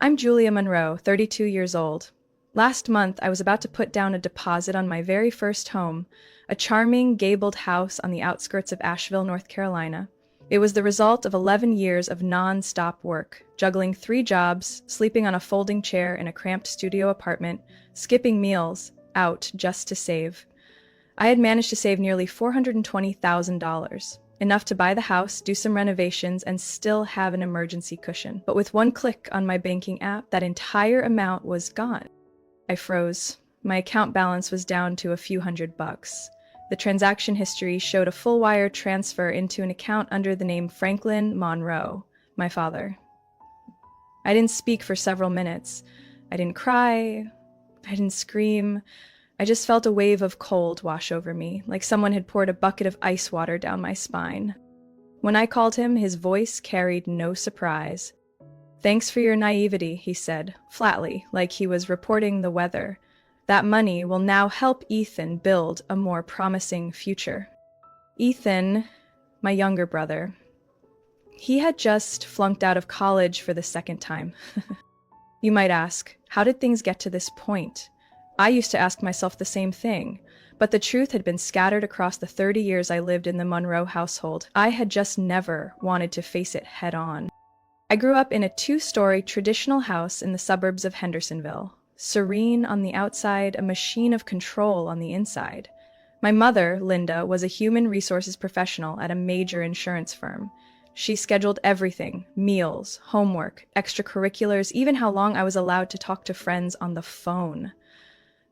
I'm Julia Monroe, 32 years old. Last month, I was about to put down a deposit on my very first home, a charming, gabled house on the outskirts of Asheville, North Carolina. It was the result of 11 years of non-stop work, juggling 3 jobs, sleeping on a folding chair in a cramped studio apartment, skipping meals, out just to save. I had managed to save nearly $420,000, enough to buy the house, do some renovations, and still have an emergency cushion. But with one click on my banking app, that entire amount was gone. I froze. My account balance was down to a few $100. The transaction history showed a full wire transfer into an account under the name Franklin Monroe, my father. I didn't speak for several minutes. I didn't cry. I didn't scream. I just felt a wave of cold wash over me, like someone had poured a bucket of ice water down my spine. When I called him, his voice carried no surprise. "Thanks for your naivety," he said, flatly, like he was reporting the weather. "That money will now help Ethan build a more promising future." Ethan, my younger brother, he had just flunked out of college for the second time. You might ask, how did things get to this point? I used to ask myself the same thing, but the truth had been scattered across the 30 years I lived in the Monroe household. I had just never wanted to face it head on. I grew up in a 2-story traditional house in the suburbs of Hendersonville, serene on the outside, a machine of control on the inside. My mother, Linda, was a human resources professional at a major insurance firm. She scheduled everything: meals, homework, extracurriculars, even how long I was allowed to talk to friends on the phone.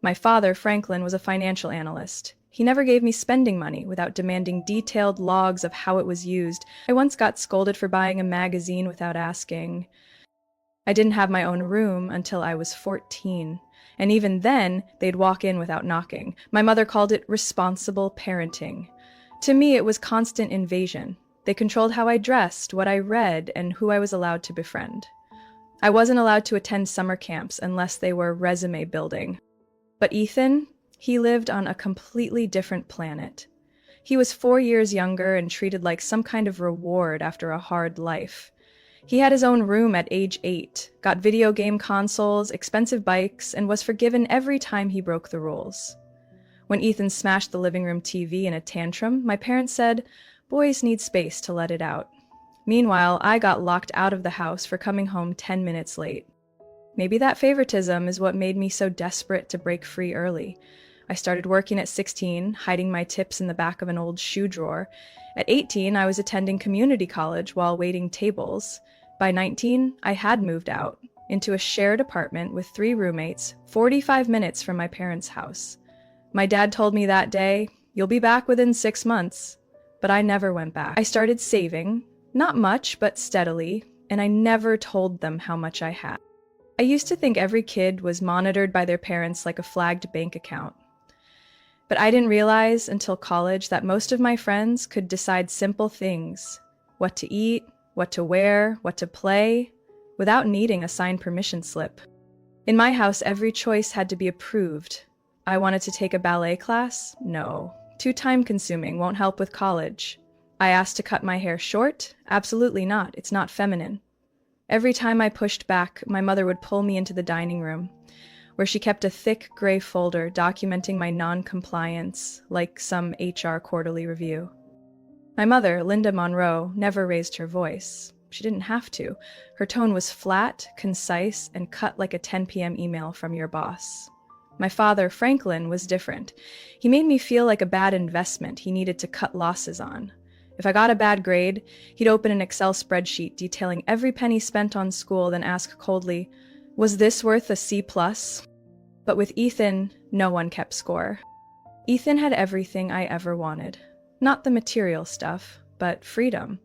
My father, Franklin, was a financial analyst. He never gave me spending money without demanding detailed logs of how it was used. I once got scolded for buying a magazine without asking. I didn't have my own room until I was 14, and even then, they'd walk in without knocking. My mother called it responsible parenting. To me, it was constant invasion. They controlled how I dressed, what I read, and who I was allowed to befriend. I wasn't allowed to attend summer camps unless they were resume building. But Ethan, he lived on a completely different planet. He was 4 years younger and treated like some kind of reward after a hard life. He had his own room at age 8, got video game consoles, expensive bikes, and was forgiven every time he broke the rules. When Ethan smashed the living room TV in a tantrum, my parents said, "Boys need space to let it out." Meanwhile, I got locked out of the house for coming home 10 minutes late. Maybe that favoritism is what made me so desperate to break free early. I started working at 16, hiding my tips in the back of an old shoe drawer. At 18, I was attending community college while waiting tables. By 19, I had moved out, into a shared apartment with 3 roommates, 45 minutes from my parents' house. My dad told me that day, "You'll be back within 6 months." But I never went back. I started saving, not much, but steadily, and I never told them how much I had. I used to think every kid was monitored by their parents like a flagged bank account. But I didn't realize until college that most of my friends could decide simple things: what to eat, what to wear, what to play, without needing a signed permission slip. In my house, every choice had to be approved. I wanted to take a ballet class? No. Too time-consuming, won't help with college. I asked to cut my hair short? Absolutely not. It's not feminine. Every time I pushed back, my mother would pull me into the dining room, where she kept a thick gray folder documenting my non-compliance, like some HR quarterly review. My mother, Linda Monroe, never raised her voice. She didn't have to. Her tone was flat, concise, and cut like a 10 p.m. email from your boss. My father, Franklin, was different. He made me feel like a bad investment he needed to cut losses on. If I got a bad grade, he'd open an Excel spreadsheet detailing every penny spent on school, then ask coldly, "Was this worth a C+?" But with Ethan, no one kept score. Ethan had everything I ever wanted. Not the material stuff, but freedom.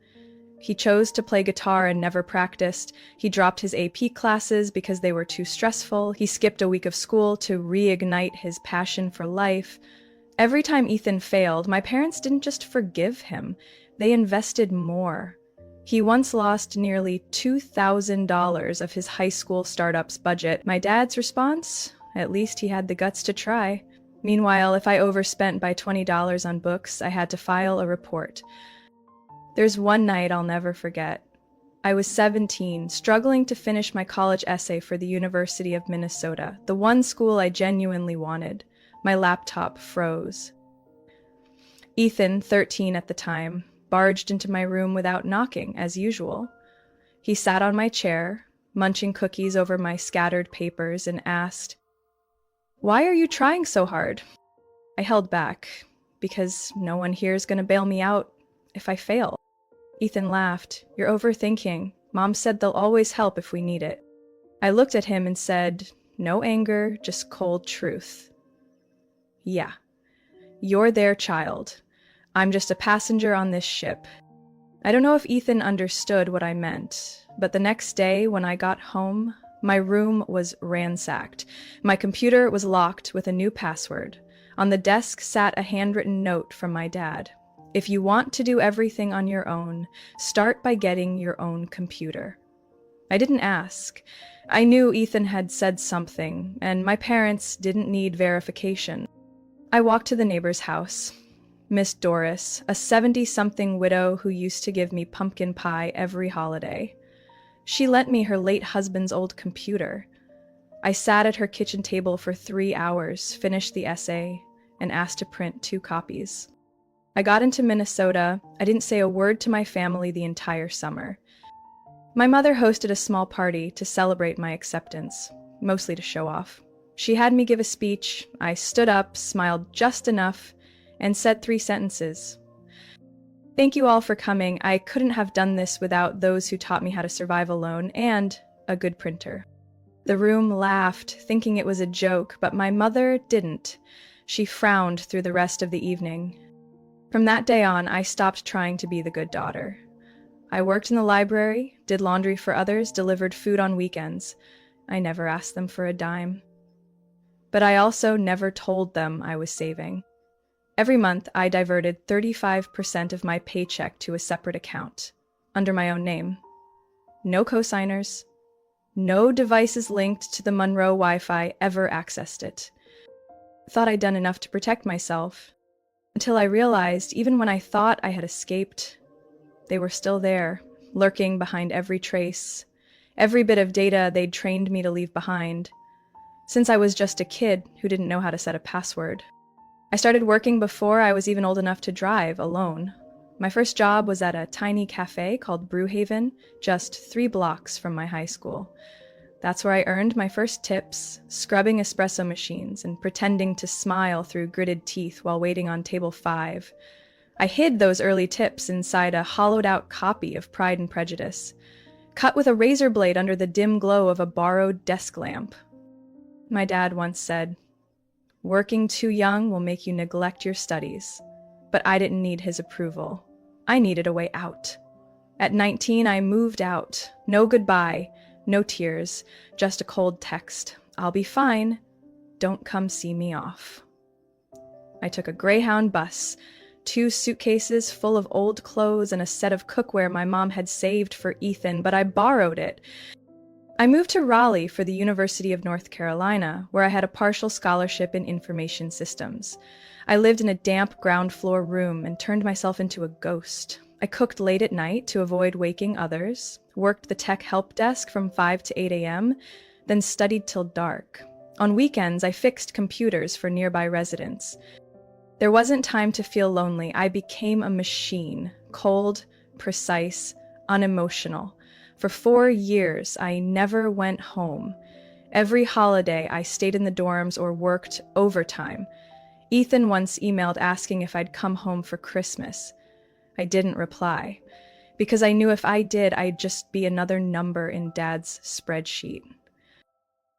He chose to play guitar and never practiced. He dropped his AP classes because they were too stressful. He skipped a week of school to reignite his passion for life. Every time Ethan failed, my parents didn't just forgive him. They invested more. He once lost nearly $2,000 of his high school startup's budget. My dad's response? At least he had the guts to try. Meanwhile, if I overspent by $20 on books, I had to file a report. There's one night I'll never forget. I was 17, struggling to finish my college essay for the University of Minnesota, the one school I genuinely wanted. My laptop froze. Ethan, 13 at the time, barged into my room without knocking, as usual. He sat on my chair, munching cookies over my scattered papers, and asked, "Why are you trying so hard?" I held back, because no one here is going to bail me out if I fail. Ethan laughed. "You're overthinking. Mom said they'll always help if we need it." I looked at him and said, "No anger, just cold truth." "Yeah, you're their child. I'm just a passenger on this ship." I don't know if Ethan understood what I meant, but the next day when I got home, my room was ransacked. My computer was locked with a new password. On the desk sat a handwritten note from my dad. "If you want to do everything on your own, start by getting your own computer." I didn't ask. I knew Ethan had said something, and my parents didn't need verification. I walked to the neighbor's house. Miss Doris, a 70-something widow who used to give me pumpkin pie every holiday. She lent me her late husband's old computer. I sat at her kitchen table for 3 hours, finished the essay, and asked to print 2 copies. I got into Minnesota. I didn't say a word to my family the entire summer. My mother hosted a small party to celebrate my acceptance, mostly to show off. She had me give a speech. I stood up, smiled just enough, and said 3 sentences. "Thank you all for coming. I couldn't have done this without those who taught me how to survive alone, and a good printer." The room laughed, thinking it was a joke, but my mother didn't. She frowned through the rest of the evening. From that day on, I stopped trying to be the good daughter. I worked in the library, did laundry for others, delivered food on weekends. I never asked them for a dime. But I also never told them I was saving. Every month, I diverted 35% of my paycheck to a separate account, under my own name. No cosigners. No devices linked to the Monroe Wi-Fi ever accessed it. Thought I'd done enough to protect myself, until I realized even when I thought I had escaped, they were still there, lurking behind every trace, every bit of data they'd trained me to leave behind, since I was just a kid who didn't know how to set a password. I started working before I was even old enough to drive alone. My first job was at a tiny cafe called Brewhaven, just 3 blocks from my high school. That's where I earned my first tips, scrubbing espresso machines and pretending to smile through gritted teeth while waiting on table 5. I hid those early tips inside a hollowed-out copy of Pride and Prejudice, cut with a razor blade under the dim glow of a borrowed desk lamp. My dad once said, "Working too young will make you neglect your studies." But I didn't need his approval. I needed a way out. At 19, I moved out. No goodbye. No tears, just a cold text. "I'll be fine. Don't come see me off." I took a Greyhound bus, 2 suitcases full of old clothes and a set of cookware my mom had saved for Ethan, but I borrowed it. I moved to Raleigh for the University of North Carolina, where I had a partial scholarship in information systems. I lived in a damp ground floor room and turned myself into a ghost. I cooked late at night to avoid waking others, worked the tech help desk from 5 to 8 a.m., then studied till dark. On weekends, I fixed computers for nearby residents. There wasn't time to feel lonely. I became a machine, cold, precise, unemotional. For 4 years, I never went home. Every holiday, I stayed in the dorms or worked overtime. Ethan once emailed asking if I'd come home for Christmas. I didn't reply, because I knew if I did, I'd just be another number in Dad's spreadsheet.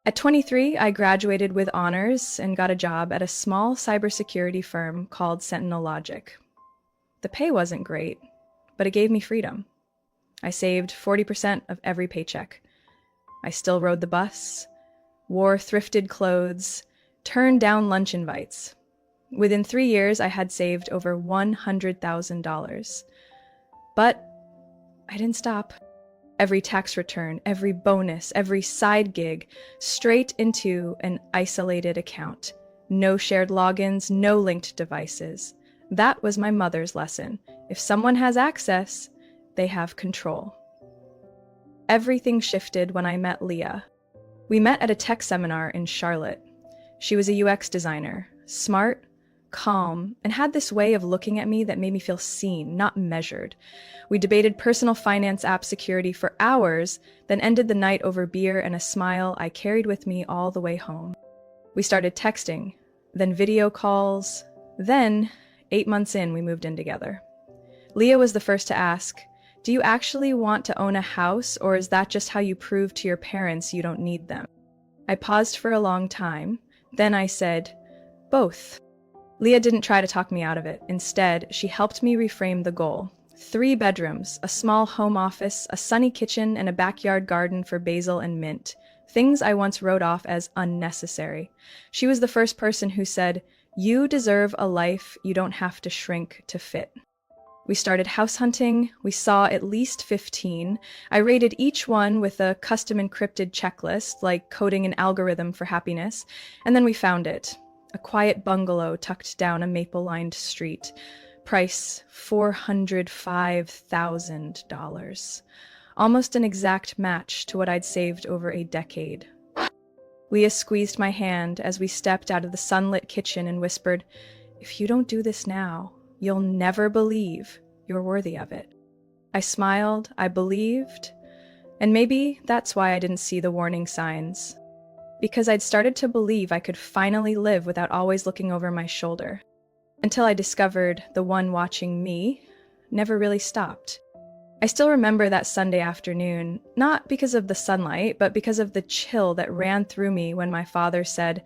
At 23, I graduated with honors and got a job at a small cybersecurity firm called Sentinel Logic. The pay wasn't great, but it gave me freedom. I saved 40% of every paycheck. I still rode the bus, wore thrifted clothes, turned down lunch invites. Within 3 years, I had saved over $100,000. But I didn't stop. Every tax return, every bonus, every side gig, straight into an isolated account. No shared logins, no linked devices. That was my mother's lesson. If someone has access, they have control. Everything shifted when I met Leah. We met at a tech seminar in Charlotte. She was a UX designer, smart, calm, and had this way of looking at me that made me feel seen, not measured. We debated personal finance app security for hours, then ended the night over beer and a smile I carried with me all the way home. We started texting, then video calls, then, 8 months in, we moved in together. Leah was the first to ask, "Do you actually want to own a house, or is that just how you prove to your parents you don't need them?" I paused for a long time. Then I said, "Both." Leah didn't try to talk me out of it. Instead, she helped me reframe the goal. 3 bedrooms, a small home office, a sunny kitchen, and a backyard garden for basil and mint. Things I once wrote off as unnecessary. She was the first person who said, "You deserve a life you don't have to shrink to fit." We started house hunting. We saw at least 15. I rated each one with a custom encrypted checklist, like coding an algorithm for happiness. And then we found it. A quiet bungalow tucked down a maple-lined street. Price $405,000. Almost an exact match to what I'd saved over a decade. Leah squeezed my hand as we stepped out of the sunlit kitchen and whispered, "If you don't do this now, you'll never believe you're worthy of it." I smiled, I believed, and maybe that's why I didn't see the warning signs. Because I'd started to believe I could finally live without always looking over my shoulder. Until I discovered the one watching me never really stopped. I still remember that Sunday afternoon, not because of the sunlight, but because of the chill that ran through me when my father said,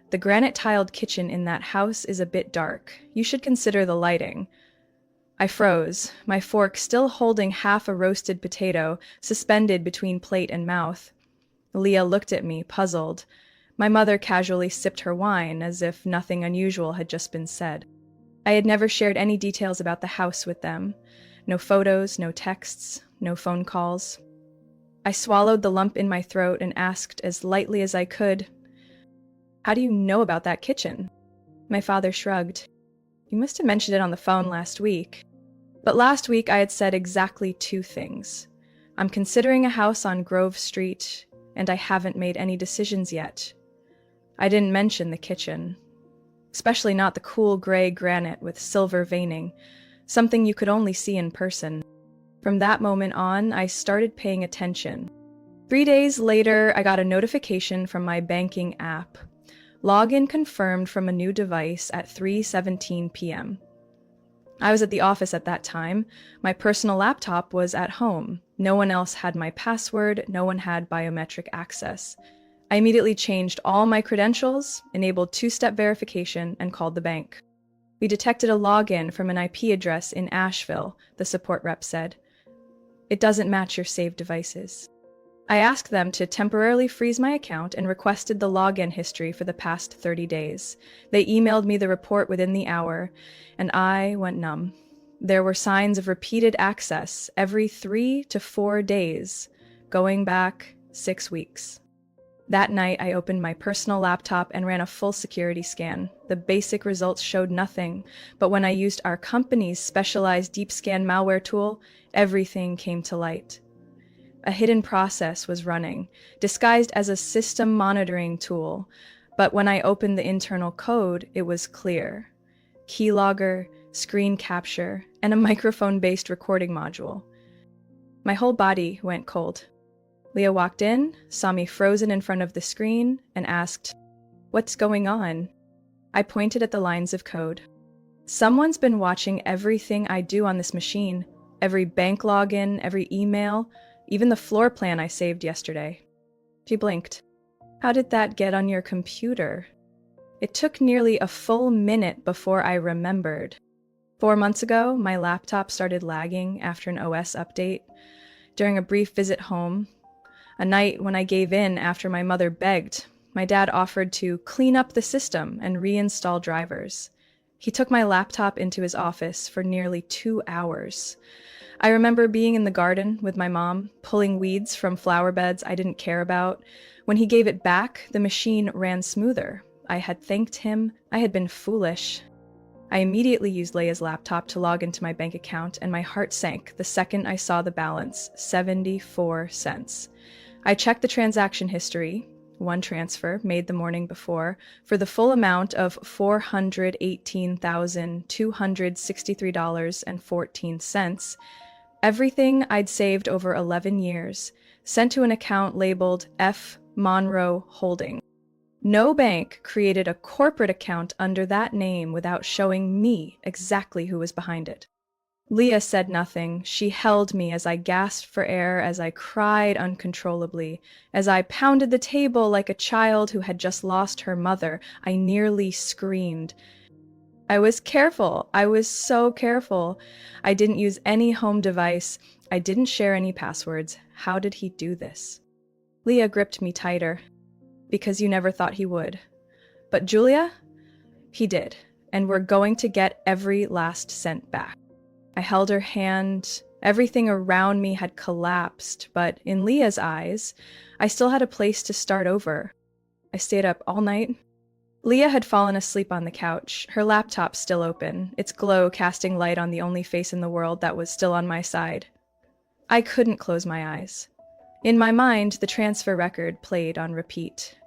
"The granite-tiled kitchen in that house is a bit dark. You should consider the lighting." I froze, my fork still holding half a roasted potato suspended between plate and mouth. Leah looked at me, puzzled. My mother casually sipped her wine as if nothing unusual had just been said. I had never shared any details about the house with them. No photos, no texts, no phone calls. I swallowed the lump in my throat and asked as lightly as I could, "How do you know about that kitchen?" My father shrugged. "You must have mentioned it on the phone last week." But last week I had said exactly 2 things. I'm considering a house on Grove Street, and I haven't made any decisions yet. I didn't mention the kitchen. Especially not the cool gray granite with silver veining, something you could only see in person. From that moment on, I started paying attention. 3 days later, I got a notification from my banking app. Login confirmed from a new device at 3:17 p.m. I was at the office at that time. My personal laptop was at home. No one else had my password. No one had biometric access. I immediately changed all my credentials, enabled 2-step verification, and called the bank. "We detected a login from an IP address in Asheville," the support rep said. "It doesn't match your saved devices." I asked them to temporarily freeze my account and requested the login history for the past 30 days. They emailed me the report within the hour, and I went numb. There were signs of repeated access every 3 to 4 days, going back 6 weeks. That night, I opened my personal laptop and ran a full security scan. The basic results showed nothing, but when I used our company's specialized deep scan malware tool, everything came to light. A hidden process was running, disguised as a system monitoring tool, but when I opened the internal code, it was clear. Keylogger, screen capture, and a microphone-based recording module. My whole body went cold. Leah walked in, saw me frozen in front of the screen, and asked, "What's going on?" I pointed at the lines of code. "Someone's been watching everything I do on this machine, every bank login, every email, even the floor plan I saved yesterday." She blinked. "How did that get on your computer?" It took nearly a full minute before I remembered. 4 months ago, my laptop started lagging after an OS update. During a brief visit home, a night when I gave in after my mother begged, my dad offered to clean up the system and reinstall drivers. He took my laptop into his office for nearly 2 hours. I remember being in the garden with my mom, pulling weeds from flower beds I didn't care about. When he gave it back, the machine ran smoother. I had thanked him. I had been foolish. I immediately used Leia's laptop to log into my bank account, and my heart sank the second I saw the balance, 74 cents. I checked the transaction history, one transfer made the morning before, for the full amount of $418,263.14. Everything I'd saved over 11 years, sent to an account labeled F. Monroe Holding. No bank created a corporate account under that name without showing me exactly who was behind it. Leah said nothing. She held me as I gasped for air, as I cried uncontrollably, as I pounded the table like a child who had just lost her mother. I nearly screamed. I was careful. I was so careful. I didn't use any home device. I didn't share any passwords. How did he do this? Leah gripped me tighter. Because you never thought he would. But Julia? He did. And we're going to get every last cent back. I held her hand. Everything around me had collapsed, but in Leah's eyes, I still had a place to start over. I stayed up all night. Leah had fallen asleep on the couch, her laptop still open, its glow casting light on the only face in the world that was still on my side. I couldn't close my eyes. In my mind, the transfer record played on repeat.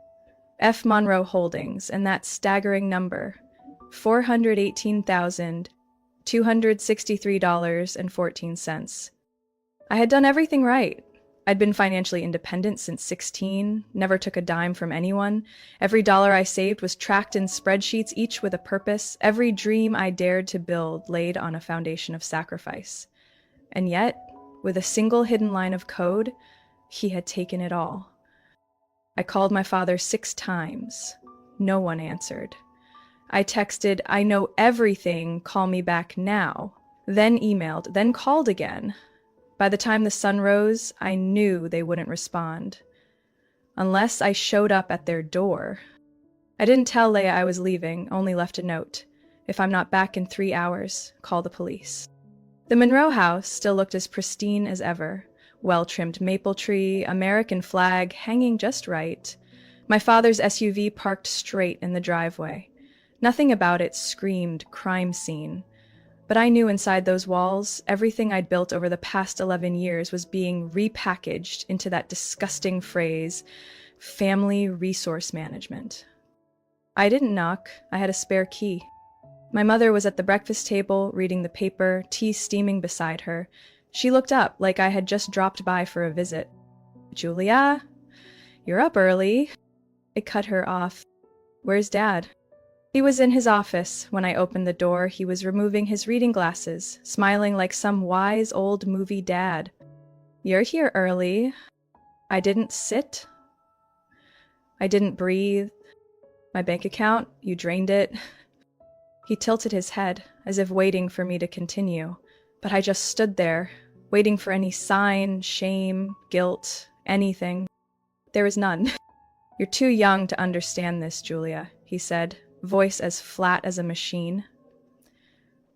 F. Monroe Holdings, and that staggering number, $418,263.14. I had done everything right. I'd been financially independent since 16, never took a dime from anyone. Every dollar I saved was tracked in spreadsheets, each with a purpose. Every dream I dared to build laid on a foundation of sacrifice. And yet, with a single hidden line of code, he had taken it all. I called my father 6 times. No one answered. I texted, "I know everything, call me back now." Then emailed, then called again. By the time the sun rose, I knew they wouldn't respond. Unless I showed up at their door. I didn't tell Leia I was leaving, only left a note. If I'm not back in 3 hours, call the police. The Monroe house still looked as pristine as ever. Well-trimmed maple tree, American flag hanging just right. My father's SUV parked straight in the driveway. Nothing about it screamed crime scene. But I knew inside those walls, everything I'd built over the past 11 years was being repackaged into that disgusting phrase, family resource management. I didn't knock. I had a spare key. My mother was at the breakfast table, reading the paper, tea steaming beside her. She looked up like I had just dropped by for a visit. "Julia, you're up early." I cut her off. "Where's Dad?" He was in his office. When I opened the door, he was removing his reading glasses, smiling like some wise old movie dad. "You're here early." I didn't sit. I didn't breathe. "My bank account, you drained it." He tilted his head, as if waiting for me to continue. But I just stood there, waiting for any sign, shame, guilt, anything. There was none. "You're too young to understand this, Julia," he said, voice as flat as a machine.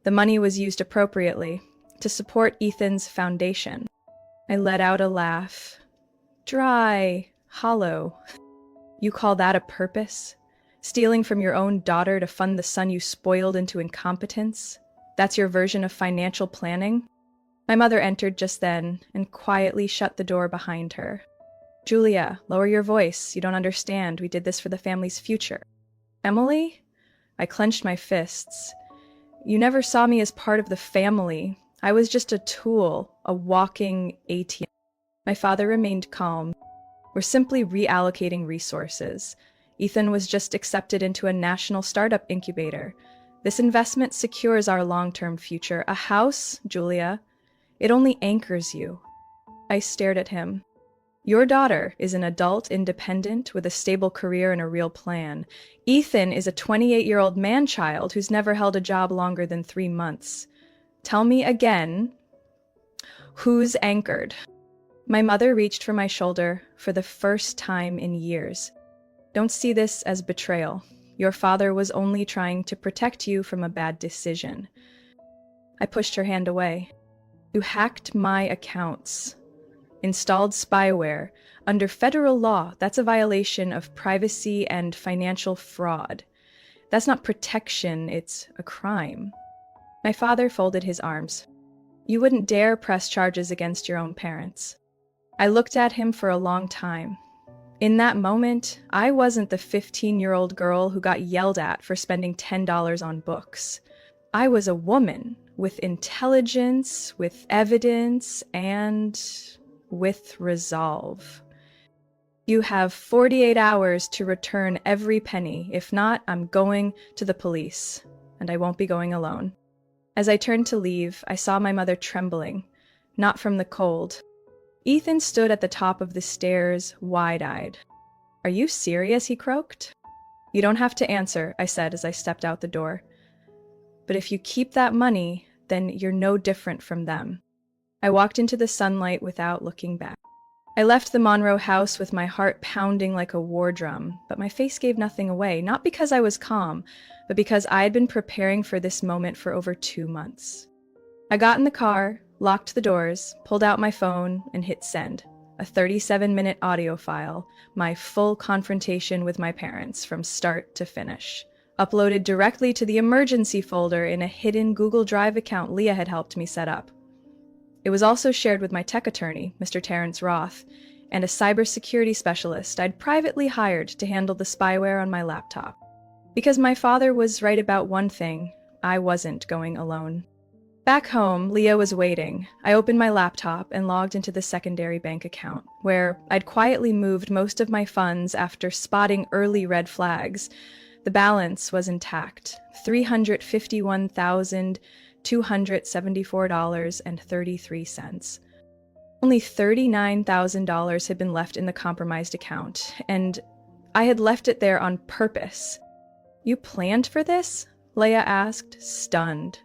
The money was used appropriately to support Ethan's foundation. I let out a laugh. Dry, hollow. "You call that a purpose? Stealing from your own daughter to fund the son you spoiled into incompetence? That's your version of financial planning?" My mother entered just then and quietly shut the door behind her. "Julia, lower your voice. You don't understand. We did this for the family's future." "Emily?" I clenched my fists. "You never saw me as part of the family. I was just a tool, a walking ATM. My father remained calm. "We're simply reallocating resources. Ethan was just accepted into a national startup incubator. This investment secures our long-term future. A house, Julia, it only anchors you." I stared at him. "Your daughter is an adult independent with a stable career and a real plan. Ethan is a 28-year-old man-child who's never held a job longer than 3 months. Tell me again, who's anchored?" My mother reached for my shoulder for the first time in years. "Don't see this as betrayal. Your father was only trying to protect you from a bad decision." I pushed her hand away. "You hacked my accounts. Installed spyware. Under federal law, that's a violation of privacy and financial fraud. That's not protection, it's a crime. My father folded his arms. You wouldn't dare press charges against your own parents. I looked at him for a long time. In that moment, I wasn't the 15-year-old girl who got yelled at for spending $10 on books. I was a woman with intelligence, with evidence, and with resolve. You have 48 hours to return every penny. If not, I'm going to the police, and I won't be going alone. As I turned to leave, I saw my mother trembling, not from the cold. Ethan stood at the top of the stairs, wide-eyed. Are you serious? He croaked. You don't have to answer, I said as I stepped out the door. But if you keep that money, then you're no different from them. I walked into the sunlight without looking back. I left the Monroe house with my heart pounding like a war drum, but my face gave nothing away, not because I was calm, but because I had been preparing for this moment for over 2 months. I got in the car, locked the doors, pulled out my phone, and hit send. A 37-minute audio file, my full confrontation with my parents from start to finish. Uploaded directly to the emergency folder in a hidden Google Drive account Leah had helped me set up. It was also shared with my tech attorney, Mr. Terrence Roth, and a cybersecurity specialist I'd privately hired to handle the spyware on my laptop. Because my father was right about one thing, I wasn't going alone. Back home, Leah was waiting. I opened my laptop and logged into the secondary bank account, where I'd quietly moved most of my funds after spotting early red flags. The balance was intact, $351,274.33. Only $39,000 had been left in the compromised account, and I had left it there on purpose. You planned for this? Leah asked, stunned.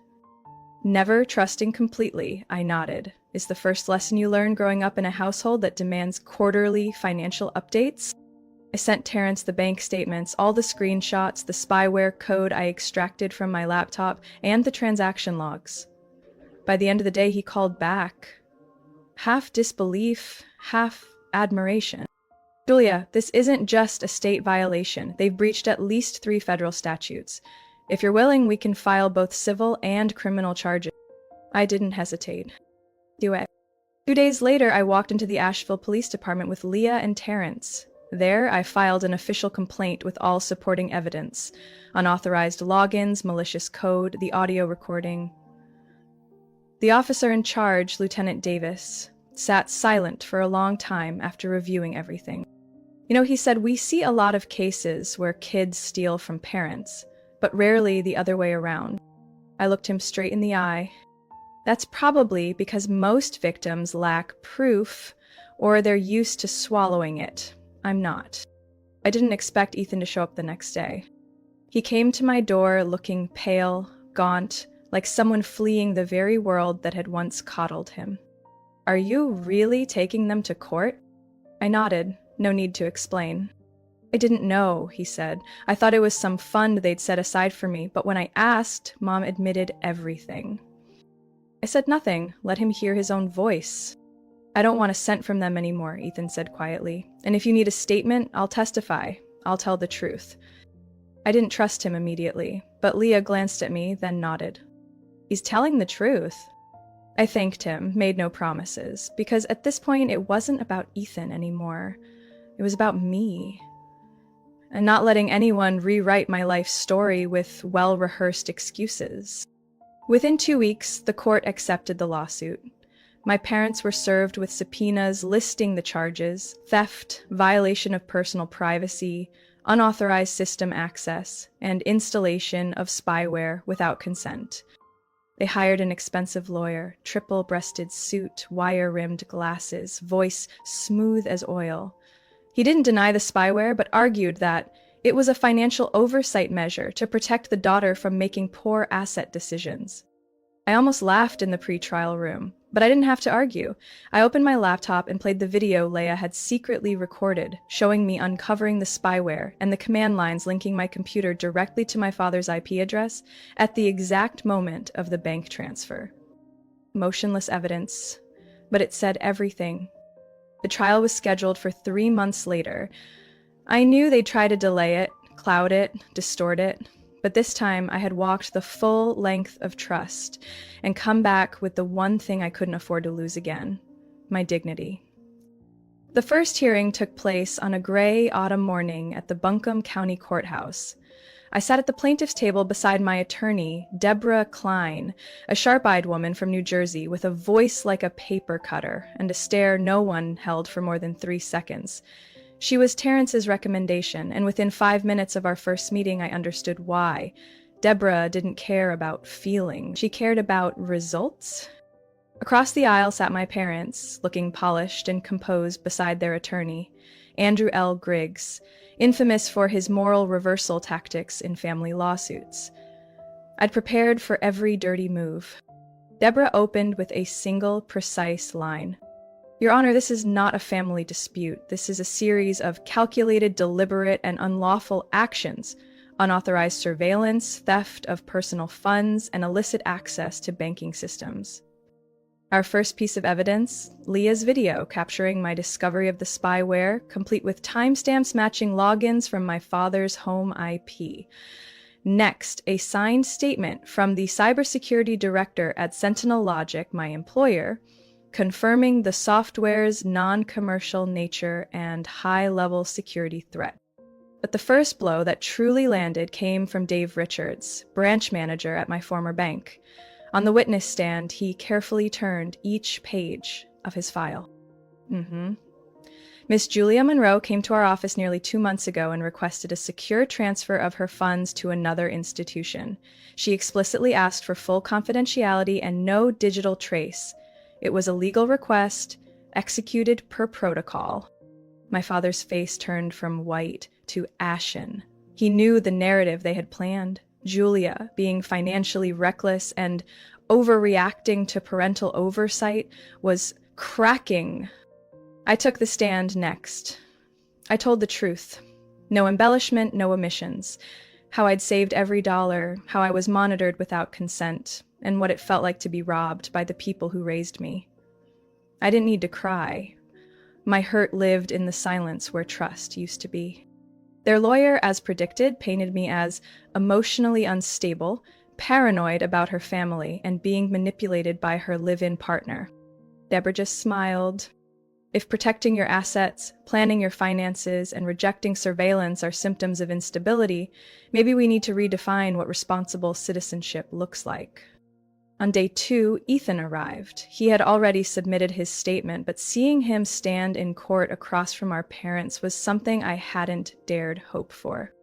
Never trusting completely, I nodded. Is the first lesson you learn growing up in a household that demands quarterly financial updates? I sent Terrence the bank statements, all the screenshots, the spyware code I extracted from my laptop, and the transaction logs. By the end of the day, he called back. Half disbelief, half admiration. Julia, this isn't just a state violation. They've breached at least 3 federal statutes. If you're willing, we can file both civil and criminal charges. I didn't hesitate. Do it. 2 days later, I walked into the Asheville Police Department with Leah and Terrence. There, I filed an official complaint with all supporting evidence. Unauthorized logins, malicious code, the audio recording. The officer in charge, Lieutenant Davis, sat silent for a long time after reviewing everything. He said, we see a lot of cases where kids steal from parents, but rarely the other way around. I looked him straight in the eye. That's probably because most victims lack proof, or they're used to swallowing it. I'm not. I didn't expect Ethan to show up the next day. He came to my door looking pale, gaunt, like someone fleeing the very world that had once coddled him. Are you really taking them to court? I nodded. No need to explain. I didn't know, he said. I thought it was some fund they'd set aside for me, but when I asked, Mom admitted everything. I said nothing, let him hear his own voice. I don't want a cent from them anymore, Ethan said quietly. And if you need a statement, I'll testify. I'll tell the truth. I didn't trust him immediately, but Leah glanced at me, then nodded. He's telling the truth. I thanked him, made no promises, because at this point it wasn't about Ethan anymore. It was about me. And not letting anyone rewrite my life story with well-rehearsed excuses. Within 2 weeks, the court accepted the lawsuit. My parents were served with subpoenas listing the charges: theft, violation of personal privacy, unauthorized system access, and installation of spyware without consent. They hired an expensive lawyer, triple-breasted suit, wire-rimmed glasses, voice smooth as oil. He didn't deny the spyware, but argued that it was a financial oversight measure to protect the daughter from making poor asset decisions. I almost laughed in the pre-trial room, but I didn't have to argue. I opened my laptop and played the video Leah had secretly recorded, showing me uncovering the spyware and the command lines linking my computer directly to my father's IP address at the exact moment of the bank transfer. Motionless evidence, but it said everything. The trial was scheduled for 3 months later. I knew they'd try to delay it, cloud it, distort it, But this time I had walked the full length of trust and come back with the one thing I couldn't afford to lose again: my dignity. The first hearing took place on a gray autumn morning at the Buncombe County Courthouse. I sat at the plaintiff's table beside my attorney, Deborah Klein, a sharp-eyed woman from New Jersey with a voice like a paper cutter and a stare no one held for more than 3 seconds. She was Terrence's recommendation, and within 5 minutes of our first meeting, I understood why. Deborah didn't care about feeling. She cared about results. Across the aisle sat my parents, looking polished and composed beside their attorney, Andrew L. Griggs, infamous for his moral reversal tactics in family lawsuits. I'd prepared for every dirty move. Deborah opened with a single, precise line. "Your Honor, this is not a family dispute. This is a series of calculated, deliberate, and unlawful actions: unauthorized surveillance, theft of personal funds, and illicit access to banking systems." Our first piece of evidence, Leah's video capturing my discovery of the spyware, complete with timestamps matching logins from my father's home IP. Next, a signed statement from the cybersecurity director at Sentinel Logic, my employer, confirming the software's non-commercial nature and high-level security threat. But the first blow that truly landed came from Dave Richards, branch manager at my former bank. On the witness stand, he carefully turned each page of his file. Miss Julia Monroe came to our office nearly 2 months ago and requested a secure transfer of her funds to another institution. She explicitly asked for full confidentiality and no digital trace. It was a legal request, executed per protocol. My father's face turned from white to ashen. He knew the narrative they had planned. Julia, being financially reckless and overreacting to parental oversight, was cracking. I took the stand next. I told the truth. No embellishment, no omissions. How I'd saved every dollar, how I was monitored without consent, and what it felt like to be robbed by the people who raised me. I didn't need to cry. My hurt lived in the silence where trust used to be. Their lawyer, as predicted, painted me as emotionally unstable, paranoid about her family, and being manipulated by her live-in partner. Deborah just smiled. If protecting your assets, planning your finances, and rejecting surveillance are symptoms of instability, maybe we need to redefine what responsible citizenship looks like. On day 2, Ethan arrived. He had already submitted his statement, but seeing him stand in court across from our parents was something I hadn't dared hope for.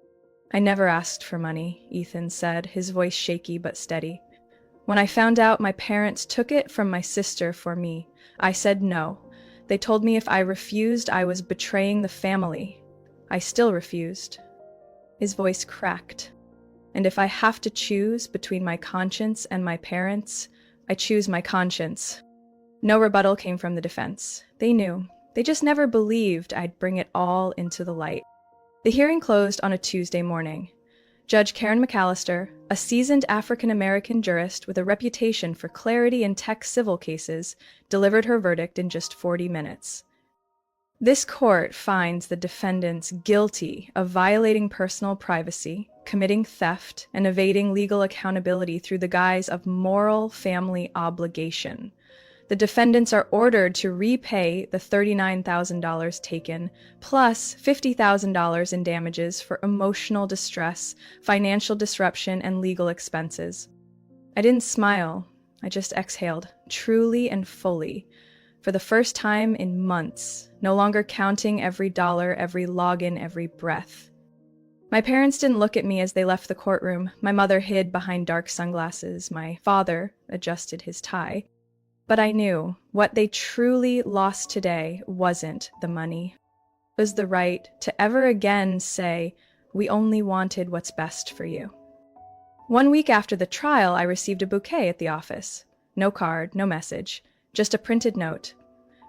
"I never asked for money," Ethan said, his voice shaky but steady. "When I found out my parents took it from my sister for me, I said no. They told me if I refused, I was betraying the family. I still refused." His voice cracked. "And if I have to choose between my conscience and my parents, I choose my conscience." No rebuttal came from the defense. They knew. They just never believed I'd bring it all into the light. The hearing closed on a Tuesday morning. Judge Karen McAllister, a seasoned African-American jurist with a reputation for clarity in tech civil cases, delivered her verdict in just 40 minutes. This court finds the defendants guilty of violating personal privacy, committing theft, and evading legal accountability through the guise of moral family obligation. The defendants are ordered to repay the $39,000 taken, plus $50,000 in damages for emotional distress, financial disruption, and legal expenses. I didn't smile. I just exhaled, truly and fully. For the first time in months, no longer counting every dollar, every login, every breath. My parents didn't look at me as they left the courtroom. My mother hid behind dark sunglasses. My father adjusted his tie. But I knew what they truly lost today wasn't the money. It was the right to ever again say, "We only wanted what's best for you." 1 week after the trial, I received a bouquet at the office. No card, no message. Just a printed note.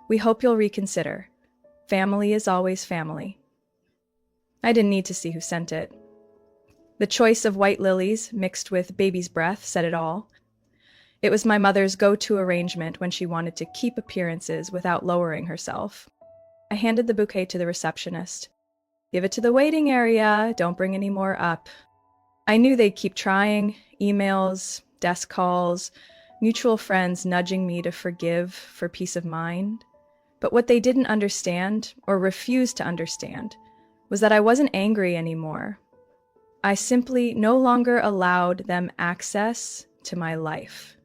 "We hope you'll reconsider. Family is always family." I didn't need to see who sent it. The choice of white lilies mixed with baby's breath said it all. It was my mother's go-to arrangement when she wanted to keep appearances without lowering herself. I handed the bouquet to the receptionist. "Give it to the waiting area. Don't bring any more up." I knew they'd keep trying, emails, desk calls, mutual friends nudging me to forgive for peace of mind. But what they didn't understand, or refused to understand, was that I wasn't angry anymore. I simply no longer allowed them access to my life.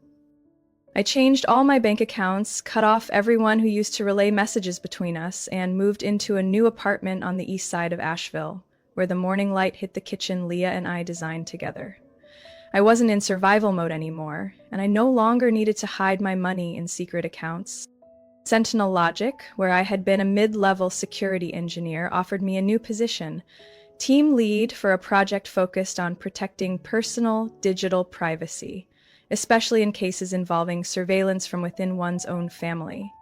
I changed all my bank accounts, cut off everyone who used to relay messages between us, and moved into a new apartment on the east side of Asheville, where the morning light hit the kitchen Leah and I designed together. I wasn't in survival mode anymore, and I no longer needed to hide my money in secret accounts. Sentinel Logic, where I had been a mid-level security engineer, offered me a new position, team lead for a project focused on protecting personal digital privacy, especially in cases involving surveillance from within one's own family.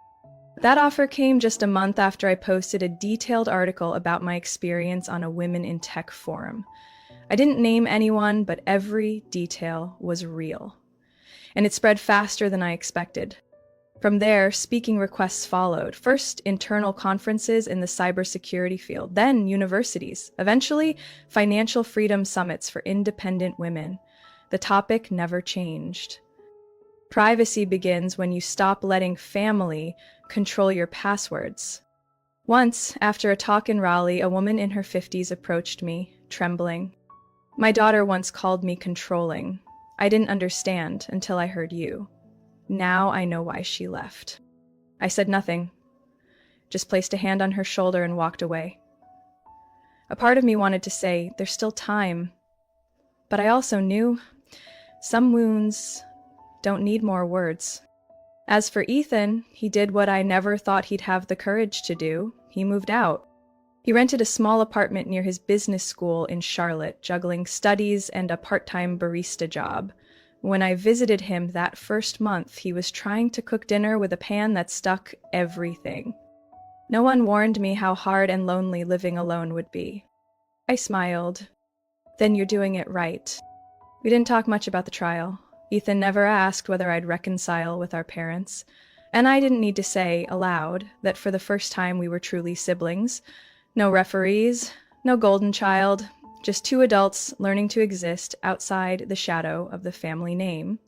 That offer came just a month after I posted a detailed article about my experience on a Women in Tech forum. I didn't name anyone, but every detail was real. And it spread faster than I expected. From there, speaking requests followed. First, internal conferences in the cybersecurity field, then universities, eventually financial freedom summits for independent women. The topic never changed. Privacy begins when you stop letting family control your passwords. Once, after a talk in Raleigh, a woman in her 50s approached me, trembling. My daughter once called me controlling. I didn't understand until I heard you. Now I know why she left. I said nothing, just placed a hand on her shoulder and walked away. A part of me wanted to say, there's still time. But I also knew some wounds don't need more words. As for Ethan, he did what I never thought he'd have the courage to do. He moved out. He rented a small apartment near his business school in Charlotte, juggling studies and a part-time barista job. When I visited him that first month, he was trying to cook dinner with a pan that stuck everything. No one warned me how hard and lonely living alone would be. I smiled. Then you're doing it right. We didn't talk much about the trial. Ethan never asked whether I'd reconcile with our parents, and I didn't need to say aloud that for the first time we were truly siblings. No referees, no golden child, just two adults learning to exist outside the shadow of the family name.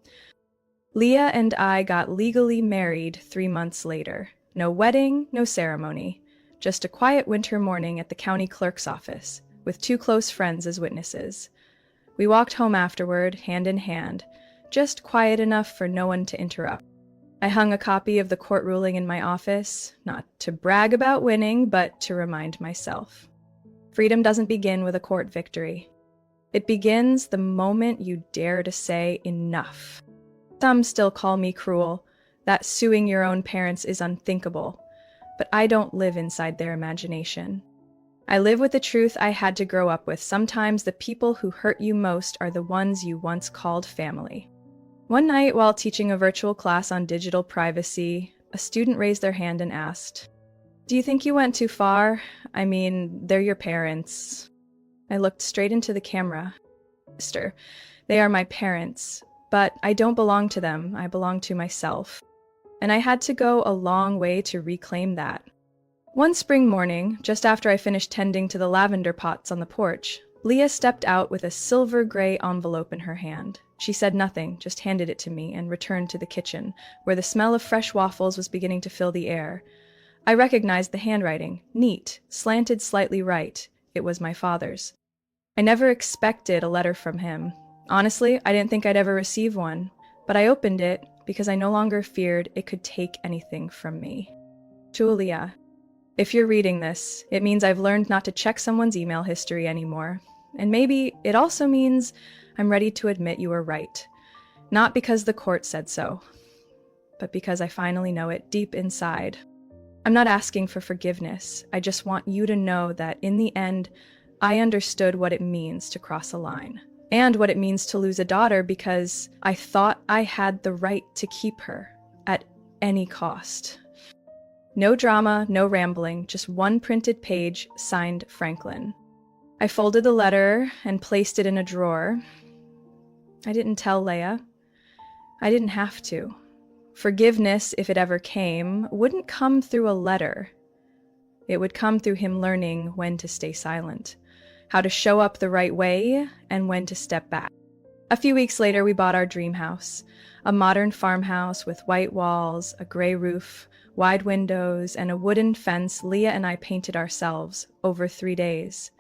Leah and I got legally married 3 months later. No wedding, no ceremony, just a quiet winter morning at the county clerk's office, with 2 close friends as witnesses. We walked home afterward, hand in hand, just quiet enough for no one to interrupt. I hung a copy of the court ruling in my office, not to brag about winning, but to remind myself. Freedom doesn't begin with a court victory. It begins the moment you dare to say enough. Some still call me cruel, that suing your own parents is unthinkable, but I don't live inside their imagination. I live with the truth I had to grow up with. Sometimes the people who hurt you most are the ones you once called family. One night, while teaching a virtual class on digital privacy, a student raised their hand and asked, "Do you think you went too far? I mean, they're your parents." I looked straight into the camera. "Mister, they are my parents, but I don't belong to them. I belong to myself." And I had to go a long way to reclaim that. One spring morning, just after I finished tending to the lavender pots on the porch, Leah stepped out with a silver-gray envelope in her hand. She said nothing, just handed it to me and returned to the kitchen, where the smell of fresh waffles was beginning to fill the air. I recognized the handwriting, neat, slanted slightly right. It was my father's. I never expected a letter from him. Honestly, I didn't think I'd ever receive one, but I opened it because I no longer feared it could take anything from me. Julia, if you're reading this, it means I've learned not to check someone's email history anymore. And maybe it also means I'm ready to admit you were right. Not because the court said so, but because I finally know it deep inside. I'm not asking for forgiveness. I just want you to know that in the end, I understood what it means to cross a line, and what it means to lose a daughter because I thought I had the right to keep her at any cost. No drama, no rambling, just one printed page signed Franklin. I folded the letter and placed it in a drawer. I didn't tell Leah. I didn't have to. Forgiveness, if it ever came, wouldn't come through a letter. It would come through him learning when to stay silent, how to show up the right way, and when to step back. A few weeks later, we bought our dream house, a modern farmhouse with white walls, a gray roof, wide windows, and a wooden fence Leah and I painted ourselves over 3 days.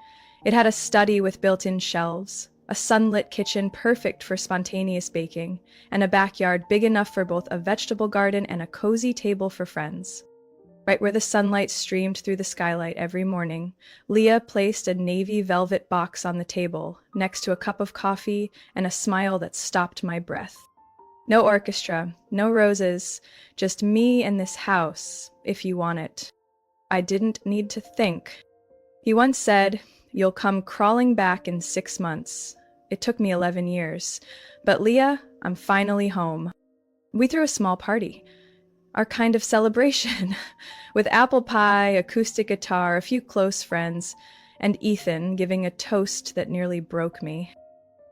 It had a study with built-in shelves, a sunlit kitchen perfect for spontaneous baking, and a backyard big enough for both a vegetable garden and a cozy table for friends. Right where the sunlight streamed through the skylight every morning, Leah placed a navy velvet box on the table, next to a cup of coffee and a smile that stopped my breath. No orchestra, no roses, just me and this house, if you want it. I didn't need to think. He once said, "You'll come crawling back in 6 months." It took me 11 years. But Leah, I'm finally home. We threw a small party. Our kind of celebration, with apple pie, acoustic guitar, a few close friends, and Ethan giving a toast that nearly broke me.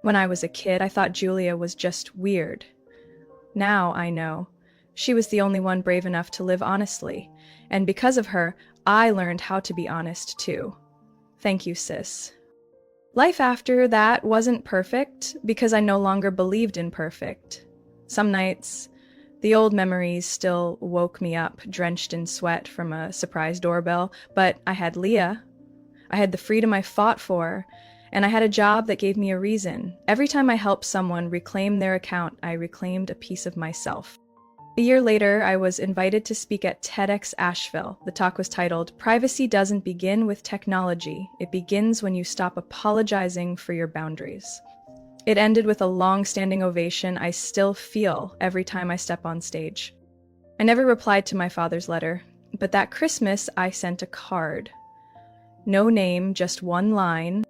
When I was a kid, I thought Julia was just weird. Now I know. She was the only one brave enough to live honestly, and because of her, I learned how to be honest too. Thank you, sis. Life after that wasn't perfect because I no longer believed in perfect. Some nights, the old memories still woke me up, drenched in sweat from a surprise doorbell, but I had Leah. I had the freedom I fought for, and I had a job that gave me a reason. Every time I helped someone reclaim their account, I reclaimed a piece of myself. A year later, I was invited to speak at TEDx Asheville. The talk was titled, "Privacy Doesn't Begin with Technology. It Begins When You Stop Apologizing for Your Boundaries." It ended with a long-standing ovation I still feel every time I step on stage. I never replied to my father's letter, but that Christmas I sent a card. No name, just one line.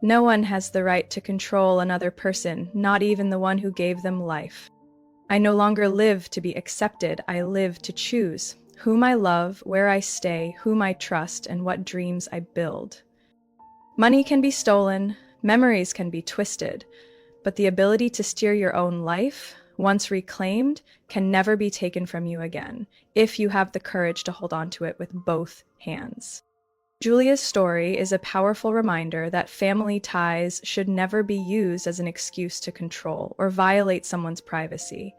No one has the right to control another person, not even the one who gave them life. I no longer live to be accepted, I live to choose whom I love, where I stay, whom I trust, and what dreams I build. Money can be stolen, memories can be twisted, but the ability to steer your own life, once reclaimed, can never be taken from you again, if you have the courage to hold on to it with both hands. Julia's story is a powerful reminder that family ties should never be used as an excuse to control or violate someone's privacy.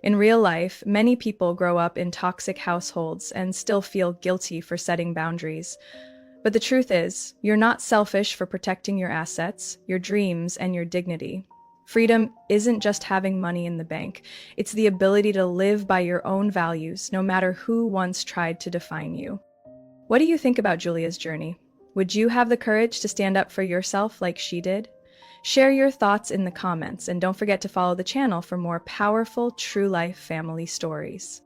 In real life, many people grow up in toxic households and still feel guilty for setting boundaries. But the truth is, you're not selfish for protecting your assets, your dreams, and your dignity. Freedom isn't just having money in the bank. It's the ability to live by your own values, no matter who once tried to define you. What do you think about Julia's journey? Would you have the courage to stand up for yourself like she did? Share your thoughts in the comments, and don't forget to follow the channel for more powerful, true-life family stories.